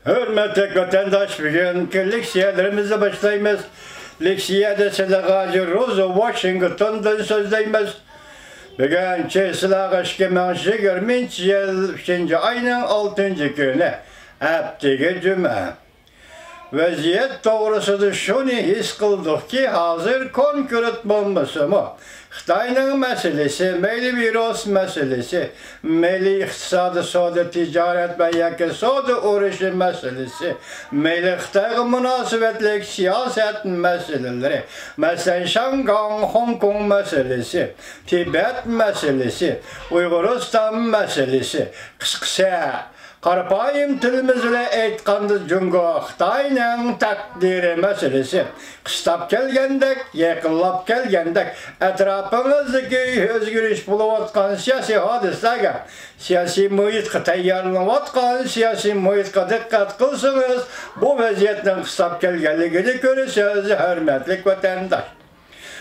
Hürmetli vatandaş, bugün leksiyalarımızı başlayımız. Leksiyada Sedagacı Rosa Washington'dan sözleyimiz. Bugün Çeslağı 2020 yıl 5. ayının 6. günü. Hepteki cuma. Vaziyet doğrusudur şunu his kıldık ki hazır konkret bombası mı? Xitayning meselesi, meyli virus meselesi, meyli iqtisadi soda ticaret ve yakasodi urushi meselesi, meyli Xitayga münasebetlik siyaset meseleleri, mesela Şangay, Hong Kong meselesi, Tibet meselesi, Uyg'uriston meselesi, qisqasi Qarapayım tilimizle aytqanda Jungo Xitayning takdiri meselesi. Qistap kelgendek, yaqinlab kelgendek, atrofimizdagi o'zgarish bo'layotgan siyosiy hodisaga, siyosiy muhitga tayyorlanayotgan siyosiy muhitga diqqat qilsangiz, bu vaziyatning qistap kelganligini ko'rasiz, hurmatli vatandosh.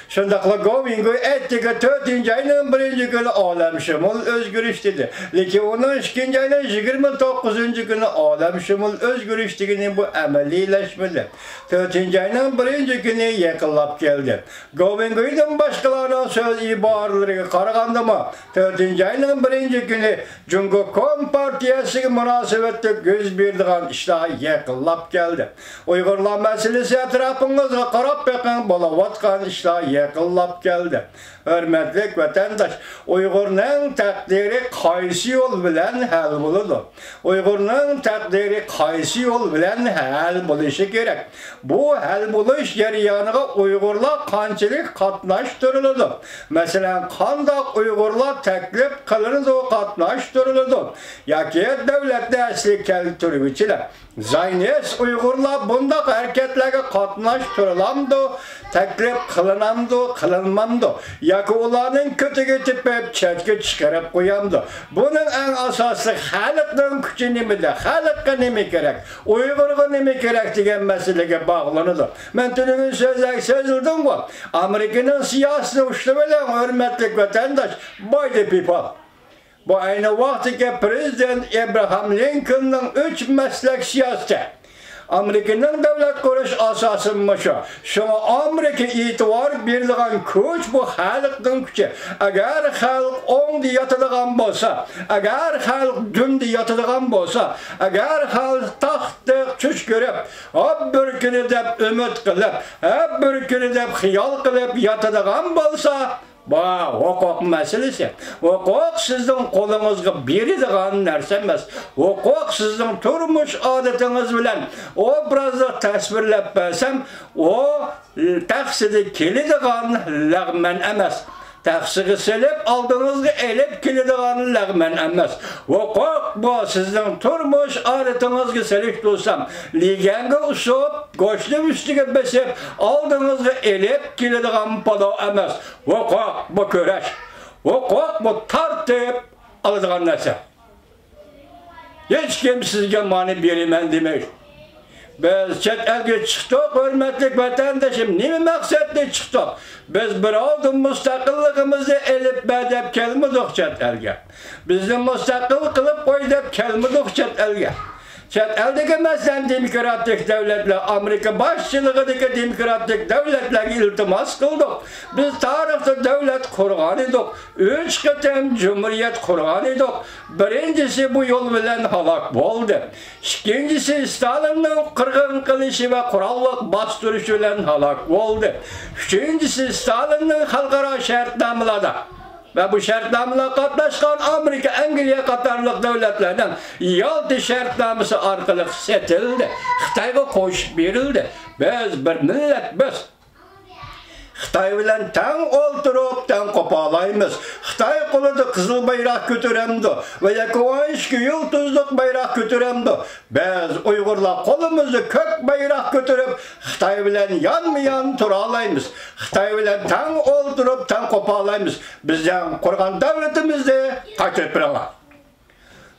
Şundaqla Govingoy ettiği 4. ayının 1. günü alemşumul özgürüş dedi. Lekin onun 2. ayının 29. günü alemşumul özgürüşlüğünü bu əməliləşmədi. 4. ayının 1. günü yakınlap geldi. Govingoy'dan başkalarının söz ibarələri qaraganda mı? 4. ayının 1. günü Cumhuriyet Partiyası münasebetli göz birdiğen işler yakınlap geldi. Uygurlar meselesi etrafınızda qarab bakın bolavatqan işler yakınlap geldi. Hürmetli vatandaş, Uygur'un takdiri qaysi yol bilen hal buludu. Uygur'un takdiri qaysi yol bilen hal buluşu gerek. Bu hal buluş jarayoniga Uygurlar qanchalik qatnaştırıldı. Mesela qandaq Uygurlar taklif qilindi qatnaştırıldı. Yoki davlatda asli keltiruvchilar. Zaynes Uygurlar bundaq hareketlerge qatnaştırılamdı, taklif kılınamdı, kılınmamdı. Yoki ularning kötüge tipib chetga chiqarib qo'yamdi. Bunun en asosli xalqning kuchi nimada? Xalqqa nima kerak? Uyg'urga nima kerak degan masalaga bog'lanadi. Men tunugun so'zildim ku. Amerikaning siyosiy ushli bilan hurmatli vatandosh, by the people. Bu aynı vaqtdagi Prezident Abraham Lincoln'ning 3 meslek siyosati. Amerika'nın devlet kuruş asasınmış. Şuna Amerika itibar berdiğen kuch bu halkın kuchi. Agar halk o'ngda yotadigan bo'lsa, agar halk dunda yotadigan bo'lsa, agar halk taxtda tush ko'rib, hop bir kuni deb umid qilib, hop bir kuni deb xiyol qilib yotadigan bo'lsa, bu hukuk meselesi. Hukuk sizin kolunuzga beradigan narsa emas. Hukuk sizin turmuş adetiniz bilen obrazda tasvirlab bersem, o taksidi keladigan lag'man emas. Taksiga silib aldığınızda elip keladigan lag'man emas. Hukuk bu sizin turmuş adetinizga silik tursam, liganga usub, go'shni ustiga besib aldığınızda elip keladigan palo emas. Hukuk bu kurash. Hukuk bu tartib aladigan narsa. Hech kim sizga mani beraman demaydi. Biz chet elga chiqdik, hurmatli vatandoshim, nima maqsadda chiqdik? Biz bir oldin mustaqilligimizni elib deb kelmadik chet elga. Bizni mustaqil qilib qo'y deb kelmadik chet elga. Chet eldagi masalan demokratik davlatlar, Amerika boshchiligidagi demokratik davlatlarga iltimos qildik. Biz tarixda davlat qurgan edik. 3 qatam cumhuriyet qurgan edik. Birinchisi bu yo'l bilan halok bo'ldi. İkincisi Stalinning qirg'in qilishi va qurolliq bostirishi bilan halok bo'ldi. Üçüncüsü Stalinning xalqaro shartnomalarida ve bu şartnamalar qatnashgan Amerika, Angliya qatorliq davlatlardan Yalta shartnomasi orqali setildi. Xitoyga qo'shib berildi. Biz bir millat biz. Xitoy bilan tang o'ltirib, tang qopalaymiz. Xitoy qo'lida qizil bayroq ko'taramdi va yoki yulduzliq bayroq ko'taramdi. Biz Uyg'urlar qo'limizda ko'k bayroq ko'tarib, Xitoy bilan yonma-yon tura olamiz. Xitoy bilan tang o'ltirib, tang qopalaymiz. Bizning qurgan davlatimizni qaytarib beramiz.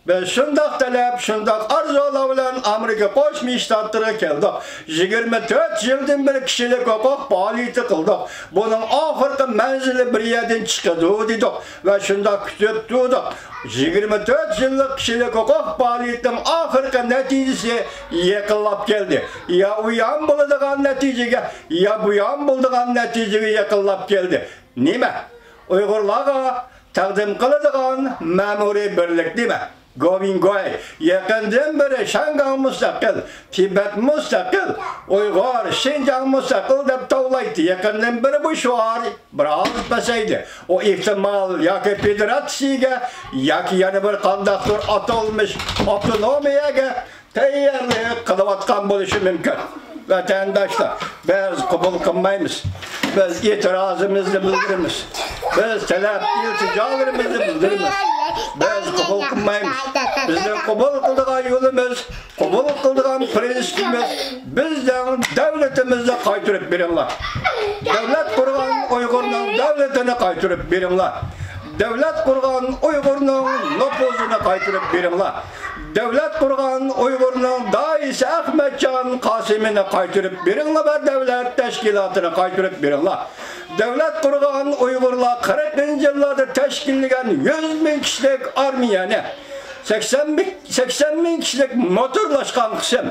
Biz şundak talep, şundak arzular bilen Amerika Qo'shma Shtatlariga keldik. 24 yıldan beri kişilik hukuk faaliyeti kıldık. Bunun ahırkı menzili bir yerden çıkıdı dedik ve şundak kütüp durduk. 24 yıllık kişilik hukuk faaliyetinin ahırkı neticesi yakınlap geldi. Ya uyan bulduğun neticeye ya buyan bulduğun neticeye yakınlap geldi. Nime? Uygurlarga taqdim qiladigan ma'muriy birlik nima? Govingoy yaqindan beri Shangang mustaqil, Tibet mustaqil, Uyg'ur, Xinjiang mustaqil deb tovlaydi. Yaqindan beri bu shuar biroz pasaydi. O ehtimal yoki federatsiyaga yoki yana bir qandaqdir atalmış avtonomiyaga tayyorlik qilayotgan bo'lishi mumkin. Vatandaşlar, biz qabul qilmaymiz. Biz itirazımızı bildirimiz. Biz talep ilticalarımızı bildirimiz. Biz qabul qilmaymiz. Bizning qabul qiladigan yo'limiz, qabul qiladigan prinsipimiz bizning davlatimizni qaytarib beringlar. Davlat qurgan Uyg'urning davlatini qaytarib beringlar. Davlat qurgan Uyg'urning nüfuzini qaytarib beringlar. Davlat qurgan Uyg'urning Daisi Ahmadjon Qosimini qaytarib beringlar va davlat tashkilotini qaytarib beringlar. Davlat qurgan Uyg'urlar 40-yillarda tashkillagan 100 ming kishilik armiyani 80 ming kishilik motorlashgan qism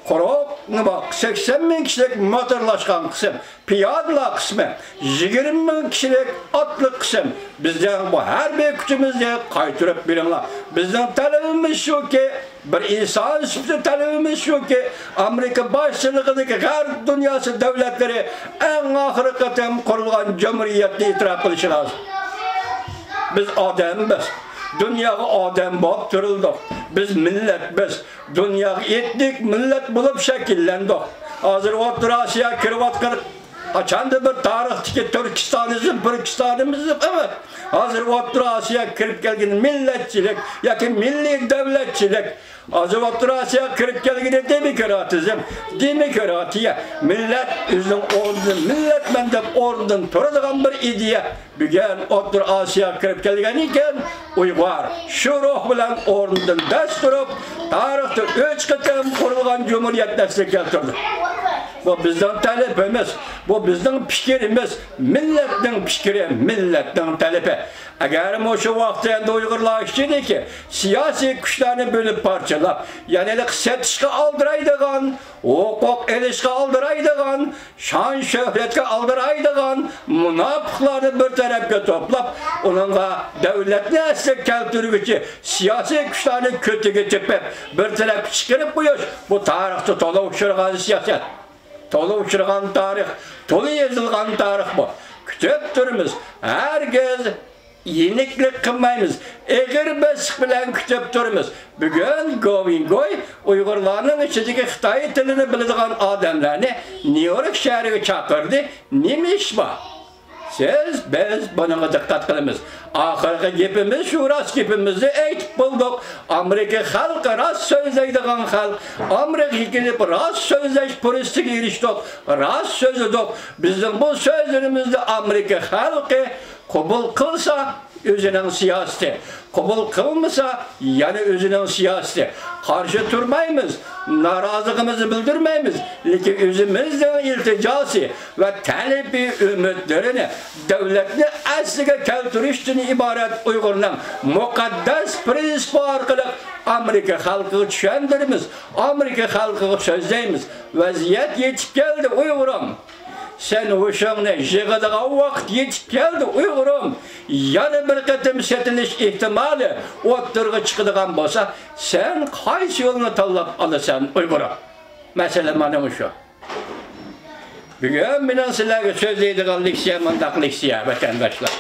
Quruq nima 80 ming kishilik motorlashgan qism, piyodalar qismi, 20 ming kishilik otli qism bizning bu harbiy kuchimizni qaytarib beringlar. Bizning talabimiz shuki, bir inson sifatida talabimiz shuki, Amerika boshchiligidagi g'arb dunyosi davlatlari eng oxirgi qatam qurilgan jamiyatni e'tirof qilishi lozim. Biz odammiz. Dunyoga odam bo'lib turildik. Biz millat, biz dunyoga etnik millat bo'lib shakllandik. Hozir O'rta Osiyo kirayotgan qachondir bir tarixdagi Turkistonimiz, evet. Hozir O'rta Osiyo kirib kelgan millatchilik yoki milliy davlatchilik, hozir O'rta Osiyo kirib kelgan demokratiya, millat o'zining o'rnini millatman deb o'rnidan turadigan bir ideya. Bugun O'rta Osiyo kirib kelgan ekan, Uyg'ur shu ruh bilan o'rnidan dast turib, tarixda 3 qatam qurilgan jumhuriyat dastlab keltirdi. Bu bizning talabimiz, bu bizning fikrimiz, millatning fikri, millatning talabi. Agar o'sha vaqtda endi Uyg'urlar ichidagi siyosiy kuchlarni bo'lib parchalab, ya'ni setishga oldiraydigan, huquq elishga oldiraydigan, shon shuhratga oldiraydigan munofiqlarni bir tarafga to'plab, ularga davlatni asli keltiruvchi siyosiy kuchlarni ko'tiga tepib, bir tarafga chiqarib qo'yish bu tarixda to'la uchragan siyosat. To'la uchragan tarix, to'la yozilgan tarix bu. Kutib turimiz. Herkes yeniklik qilmaymiz. Egir basiq bilan kutib turimiz. Bugun Govingoy Uyg'urlarning ichidagi Xitoy tilini biladigan odamlarni Nyu-York shahriga chaqirdi. Nima ish bor? Biz bunga diqqat qilamiz. Oxirgi gapimiz shu rost gapimizni aytib bo'ldik. Amerika xalqi rost so'zlaydigan xalq. Amerikaga kelib rost so'zlash puristiga erishdik. Rost so'zladik. Bizning bu so'zlarimizni Amerika xalqi qabul qilsa o'zining siyosati, qabul qilmasa yana o'zining siyosati. Qarshi turmaymiz, noroziligimizni bildirmaymiz, lekin o'zimizning iltijosi va talabi umidlarini davlatni asliga keltirishdan iborat Uyg'urning muqaddas prinsipi orqali Amerika xalqiga tushuntiramiz, Amerika xalqiga so'zlaymiz. Vaziyat yetib keldi Uyg'urim. Sen o'shangni yig'adigan vaqt yetib keldi Uyg'urim. Yana bir qatim setilish ehtimoli o'ttirga chiqadigan bo'lsa, sen qaysi yo'lni tanlab olasan Uyg'urim? Masala mana shu. Bugun men sizlarga so'zlaydigan leksiya, mundaq leksiya vatandoshlar.